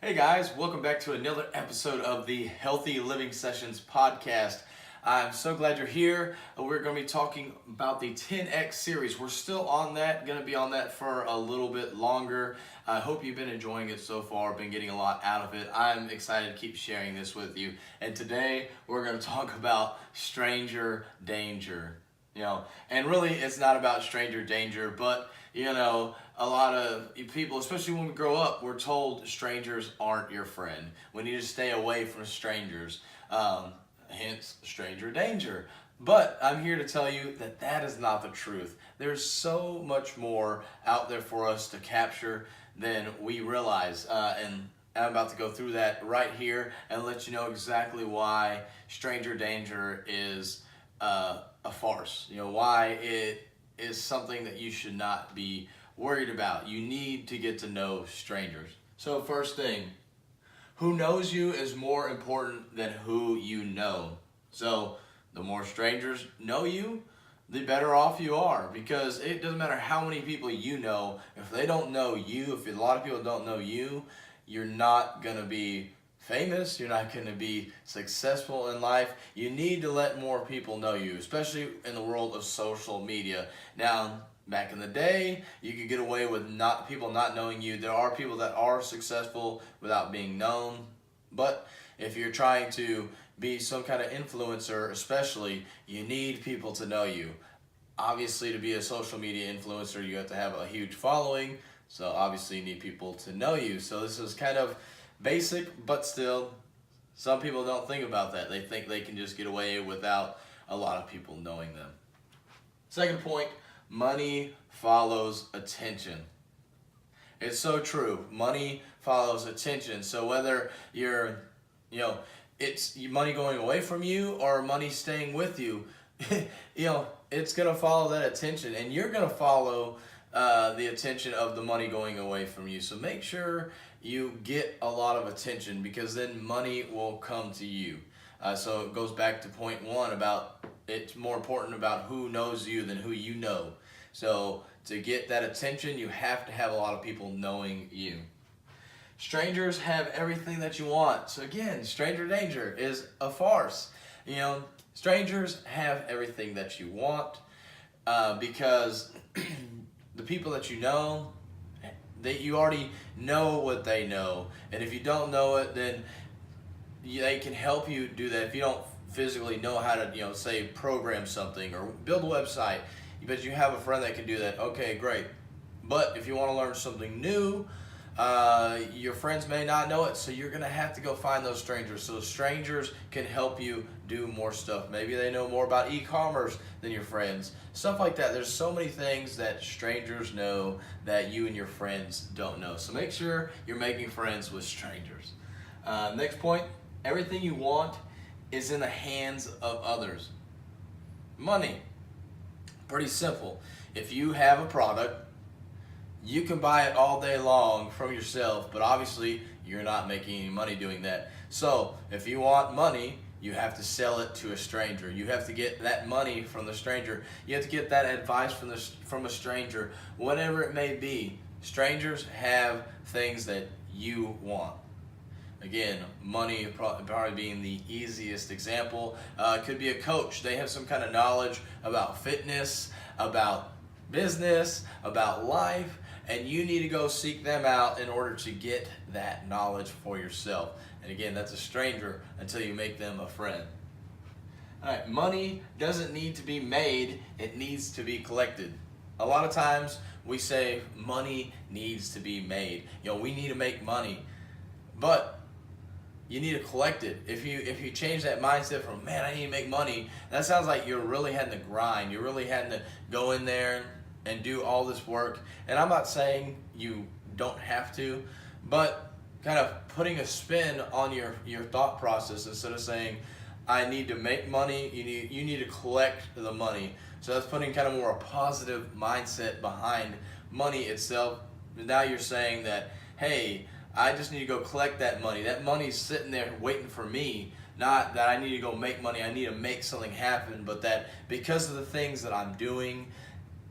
Hey guys, welcome back to another episode of the Healthy Living Sessions podcast. I'm so glad you're here. We're going to be talking about the 10X series. We're still on that, going to be on that for a little bit longer. I hope you've been enjoying it so far, been getting a lot out of it. I'm excited to keep sharing this with you. And today we're going to talk about stranger danger. And really it's not about stranger danger, but a lot of people, especially when we grow up, we're told strangers aren't your friend. We need to stay away from strangers, hence stranger danger. But I'm here to tell you that that is not the truth. There's so much more out there for us to capture than we realize. And I'm about to go through that right here and let you know exactly why stranger danger is a farce. Why it is something that you should not be worried about. You need to get to know strangers. So first thing, who knows you is more important than who you know. So the more strangers know you, the better off you are, because it doesn't matter how many people you know. If they don't know you, if a lot of people don't know you, you're not going to be famous, you're not going to be successful in life. You need to let more people know you, especially in the world of social media. Now, back in the day, you could get away with people not knowing you. There are people that are successful without being known, but if you're trying to be some kind of influencer, especially, you need people to know you. Obviously, to be a social media influencer, you have to have a huge following, so obviously you need people to know you. So this is kind of basic, but still, some people don't think about that. They think they can just get away without a lot of people knowing them. Second point, money follows attention. It's so true. Money follows attention. So whether it's money going away from you or money staying with you, it's going to follow that attention, and you're going to follow the attention of the money going away from you. So make sure you get a lot of attention, because then money will come to you. So it goes back to point one about it's more important about who knows you than who you know. So to get that attention, you have to have a lot of people knowing you. Strangers have everything that you want. So again, stranger danger is a farce. Strangers have everything that you want because the people that you know, you already know what they know. And if you don't know it, then they can help you do that. If you don't physically know how to, say program something or build a website, but you have a friend that can do that, okay, great. But if you want to learn something new, your friends may not know it, so you're going to have to go find those strangers. So strangers can help you do more stuff. Maybe they know more about e-commerce than your friends. Stuff like that. There's so many things that strangers know that you and your friends don't know. So make sure you're making friends with strangers. Next point, everything you want is in the hands of others. Money. Pretty simple. If you have a product, you can buy it all day long from yourself, but obviously you're not making any money doing that. So if you want money, you have to sell it to a stranger. You have to get that money from the stranger. You have to get that advice from a stranger, whatever it may be. Strangers have things that you want. Again, money probably being the easiest example. It could be a coach. They have some kind of knowledge about fitness, about business, about life, and you need to go seek them out in order to get that knowledge for yourself. And again, that's a stranger until you make them a friend. All right, money doesn't need to be made, it needs to be collected. A lot of times we say money needs to be made. We need to make money, but you need to collect it. If you change that mindset from, man, I need to make money, that sounds like you're really having to grind. You're really having to go in there and do all this work. And I'm not saying you don't have to, but kind of putting a spin on your thought process instead of saying, I need to make money, you need to collect the money. So that's putting kind of more a positive mindset behind money itself. Now you're saying that, hey, I just need to go collect that money. That money's sitting there waiting for me. Not that I need to go make money, I need to make something happen, but that because of the things that I'm doing,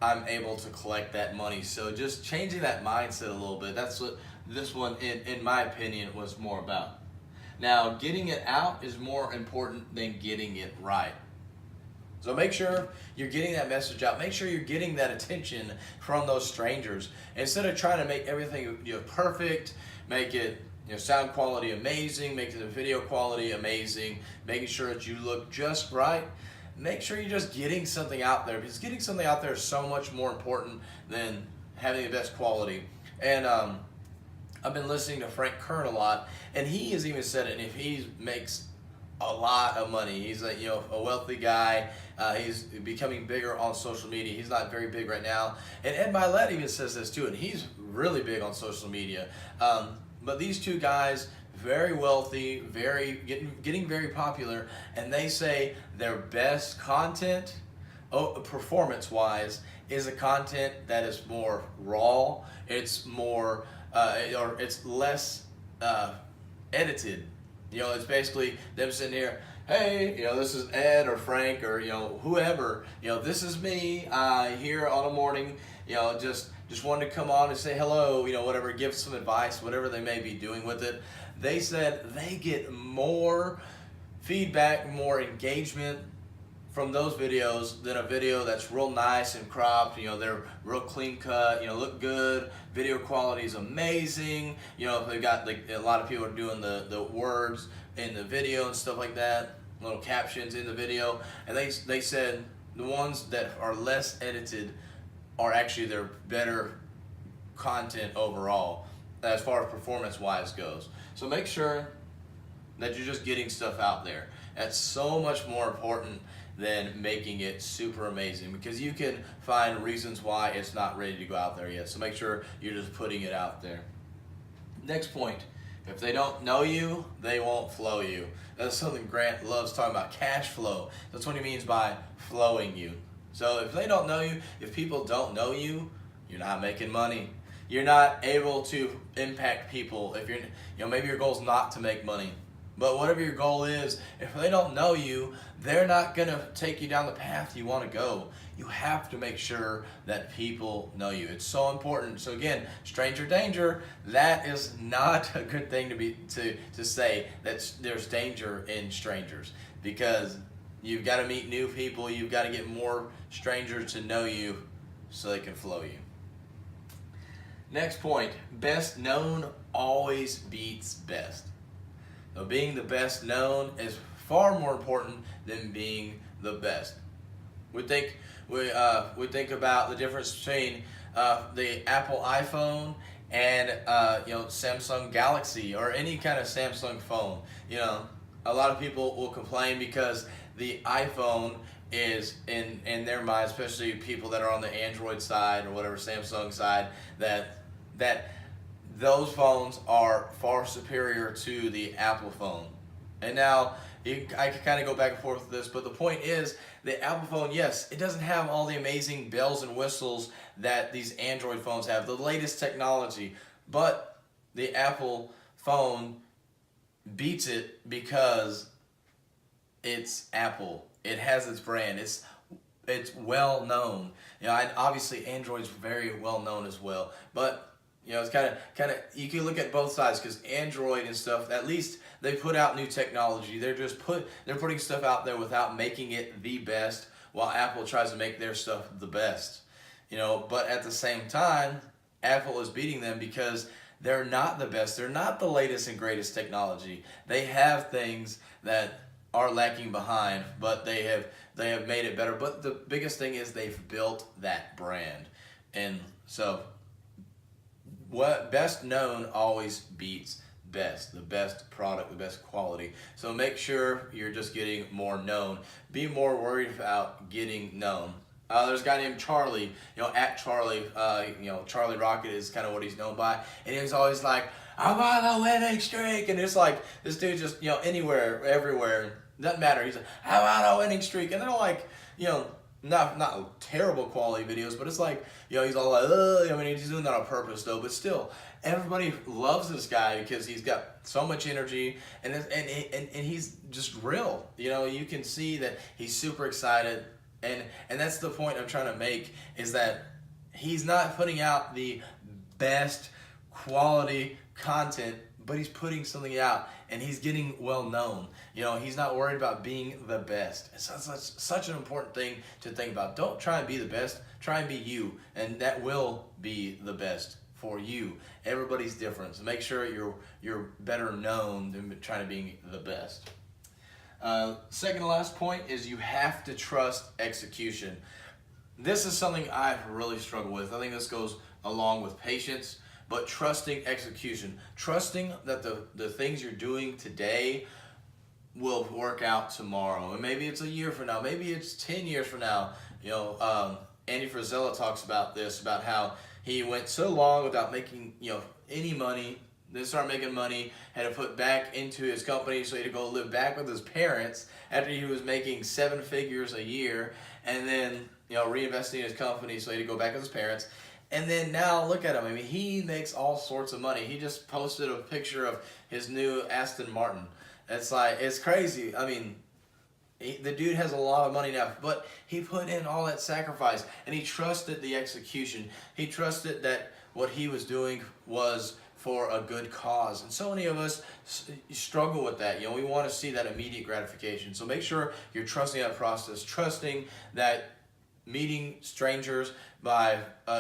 I'm able to collect that money. So just changing that mindset a little bit. That's what this one, in my opinion, was more about. Now, getting it out is more important than getting it right. So make sure you're getting that message out. Make sure you're getting that attention from those strangers. Instead of trying to make everything perfect, make it sound quality amazing, making the video quality amazing, making sure that you look just right. Make sure you're just getting something out there, because getting something out there is so much more important than having the best quality. And I've been listening to Frank Kern a lot, and he has even said it. And if he makes a lot of money, he's a wealthy guy. He's becoming bigger on social media. He's not very big right now. And Ed Milet even says this too, and he's really big on social media. But these two guys, very wealthy, getting very popular, and they say their best content, performance-wise, is a content that is more raw. It's more, or it's less edited. It's basically them sitting here, hey, this is Ed or Frank or, whoever, this is me here on a morning, just wanted to come on and say hello, whatever, give some advice, whatever they may be doing with it. They said they get more feedback, more engagement from those videos than a video that's real nice and cropped. They're real clean cut, look good, video quality is amazing. They've got a lot of people are doing the words in the video and stuff like that, little captions in the video. And they said the ones that are less edited are actually their better content overall as far as performance wise goes. So make sure that you're just getting stuff out there. That's so much more important than making it super amazing, because you can find reasons why it's not ready to go out there yet. So make sure you're just putting it out there. Next point, if they don't know you, they won't flow you. That's something Grant loves talking about, cash flow. That's what he means by flowing you. So if they don't know you, if people don't know you, you're not making money. You're not able to impact people. If you're, maybe your goal is not to make money. But whatever your goal is, if they don't know you, they're not going to take you down the path you want to go. You have to make sure that people know you. It's so important. So again, stranger danger, that is not a good thing to say that there's danger in strangers, because you've got to meet new people. You've got to get more strangers to know you so they can flow you. Next point, best known always beats best. So being the best known is far more important than being the best. We think about the difference between the Apple iPhone and Samsung Galaxy or any kind of Samsung phone. A lot of people will complain because the iPhone is in their mind, especially people that are on the Android side or whatever, Samsung side, that those phones are far superior to the Apple phone. And now I can kind of go back and forth with this, but the point is the Apple phone, yes, it doesn't have all the amazing bells and whistles that these Android phones have, the latest technology, but the Apple phone beats it because it's Apple. It has its brand. It's well known. And obviously Android's very well known as well, but it's kind of you can look at both sides, because Android and stuff, at least they put out new technology. They're putting stuff out there without making it the best, while Apple tries to make their stuff the best. But at the same time, Apple is beating them because they're not the best. They're not the latest and greatest technology. They have things that are lacking behind, but they have made it better. But the biggest thing is they've built that brand. And so what best known always beats best, the best product, the best quality. So make sure you're just getting more known. Be more worried about getting known. There's a guy named Charlie, at Charlie, Charlie Rocket is kind of what he's known by, and he's always like, I'm on a winning streak, and it's like, this dude just, anywhere, everywhere, doesn't matter, he's like, I'm on a winning streak, and they're like, not terrible quality videos, but it's like, he's all like, he's doing that on purpose though, but still, everybody loves this guy because he's got so much energy, and he's just real. You can see that he's super excited, and that's the point I'm trying to make, is that he's not putting out the best quality content, but he's putting something out and he's getting well known. He's not worried about being the best. It's such an important thing to think about. Don't try and be the best, try and be you, and that will be the best for you. Everybody's different, so make sure you're better known than trying to be the best. Second to last point is you have to trust execution. This is something I've really struggled with. I think this goes along with patience, but trusting execution. Trusting that the things you're doing today will work out tomorrow. And maybe it's a year from now, maybe it's 10 years from now. Andy Frisella talks about this, about how he went so long without making any money, then started making money, had to put back into his company, so he had to go live back with his parents after he was making 7 figures a year, and then reinvesting in his company, so he had to go back with his parents. And then now look at him. I mean, he makes all sorts of money. He just posted a picture of his new Aston Martin. It's crazy. I mean, the dude has a lot of money now, but he put in all that sacrifice, and he trusted the execution. He trusted that what he was doing was for a good cause. And so many of us struggle with that. We want to see that immediate gratification. So make sure you're trusting that process, trusting that meeting strangers by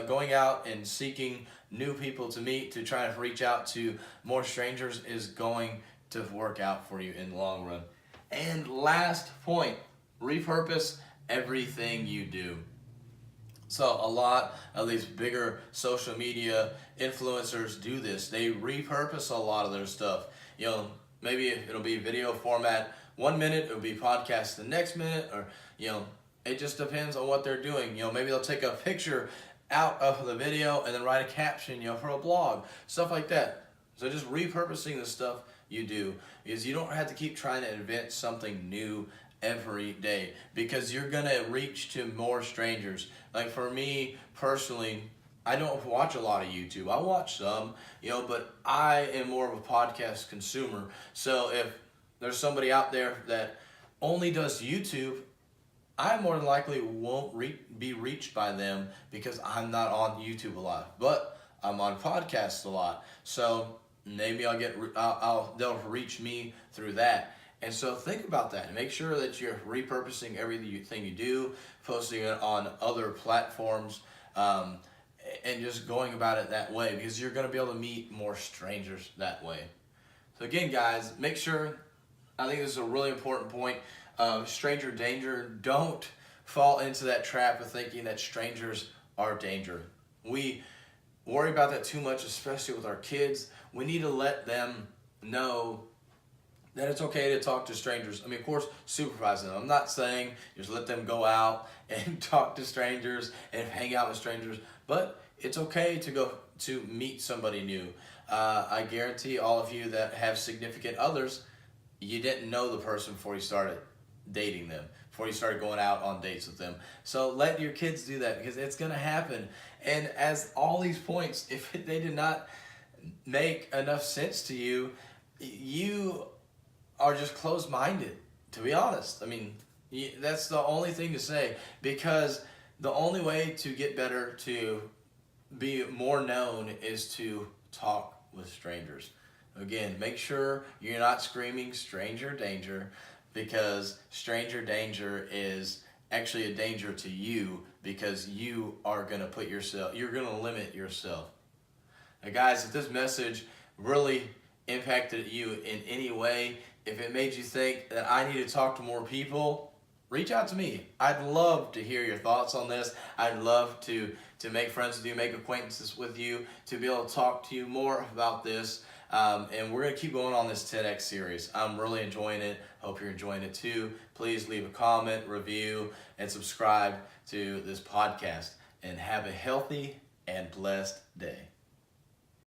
going out and seeking new people to meet, to try to reach out to more strangers, is going to work out for you in the long run. And last point, repurpose everything you do. So a lot of these bigger social media influencers do this. They repurpose a lot of their stuff. Maybe it'll be video format 1 minute, it'll be podcast the next minute, or it just depends on what they're doing. Maybe they'll take a picture out of the video and then write a caption, for a blog, stuff like that. So just repurposing the stuff you do, because you don't have to keep trying to invent something new every day, because you're gonna reach to more strangers. Like for me personally, I don't watch a lot of YouTube. I watch some, but I am more of a podcast consumer. So if there's somebody out there that only does YouTube, I more than likely won't be reached by them, because I'm not on YouTube a lot, but I'm on podcasts a lot. So maybe they'll reach me through that. And so think about that and make sure that you're repurposing everything you do, posting it on other platforms, and just going about it that way, because you're going to be able to meet more strangers that way. So again, guys, make sure, I think this is a really important point, stranger danger. Don't fall into that trap of thinking that strangers are danger. We worry about that too much, especially with our kids. We need to let them know that it's okay to talk to strangers. I mean, of course, supervising them. I'm not saying just let them go out and talk to strangers and hang out with strangers, but it's okay to go to meet somebody new. I guarantee all of you that have significant others, you didn't know the person before you started dating them, before you started going out on dates with them. So let your kids do that, because it's going to happen. And as all these points, if they did not make enough sense to you, you are just closed-minded, to be honest. I mean, that's the only thing to say, because the only way to get better, to be more known, is to talk with strangers. Again, make sure you're not screaming stranger danger, because stranger danger is actually a danger to you, because you are going to you're going to limit yourself. Now guys, if this message really impacted you in any way, if it made you think that I need to talk to more people, reach out to me. I'd love to hear your thoughts on this. I'd love to make friends with you, make acquaintances with you, to be able to talk to you more about this. And we're going to keep going on this 10X series. I'm really enjoying it. Hope you're enjoying it too. Please leave a comment, review, and subscribe to this podcast. And have a healthy and blessed day.